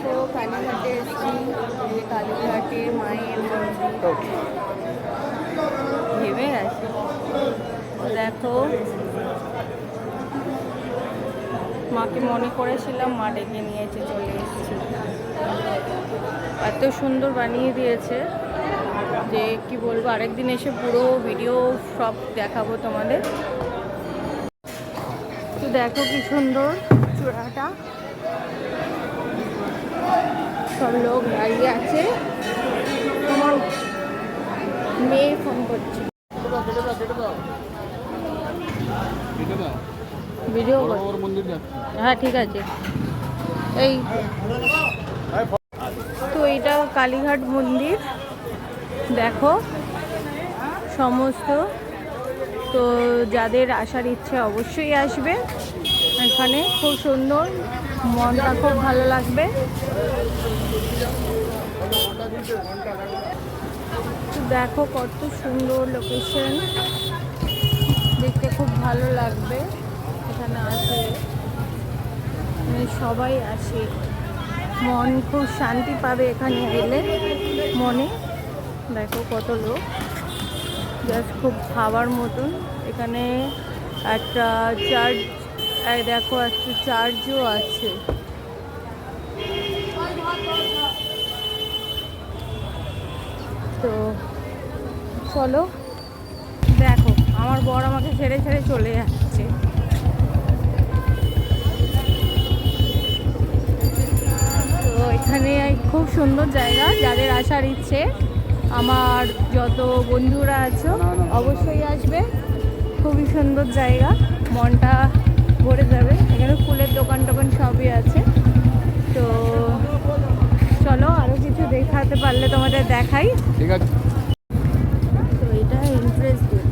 দেখো কালীঘাটে এসেছি, কালীঘাটে মায়ের মন্দির ভেবে আছে। দেখো মাকে মনে করেছিলাম, মা ডেকে নিয়েছে, চলে এসেছি। এত সুন্দর বানিয়ে দিয়েছে যে কি বলবো, আরেকদিন এসে পুরো ভিডিও সব দেখাবো তোমাদের। তো দেখো কি সুন্দর চূড়াটা, সব লোক দাঁড়িয়ে আছে। তোমার মেয়ে ফোন করছে, ভিডিও হ্যাঁ ঠিক আছে। এই তো এইটা কালীঘাট মন্দির, দেখো সমস্ত। তো যাদের আসার ইচ্ছে অবশ্যই আসবে এখানে, খুব সুন্দর, মনটা খুব ভালো লাগবে। দেখো কত সুন্দর লোকেশন, দেখতে খুব ভালো লাগবে। এখানে আসে সবাই আসে, মন খুব শান্তি পাবে এখানে এলে মনে। দেখো কত লোক, জাস্ট খুব ভাবার মতন। এখানে একটা চার্চ, দেখো একটা চার্চও আছে। তো চলো, দেখো আমার বর আমাকে ছেড়ে ছেড়ে চলে যাচ্ছে। তো এখানে খুব সুন্দর জায়গা, যাদের আসার ইচ্ছে, আমার যত বন্ধুরা আছো অবশ্যই আসবে। খুবই সুন্দর জায়গা, মনটা ভরে যাবে। এখানে ফুলের দোকান টোকান সবই আছে। তো চলো আরও কিছু দেখাতে পারলে তোমাদের দেখাই, ঠিক আছে। তো এটা এন্ট্রেন্স গেট।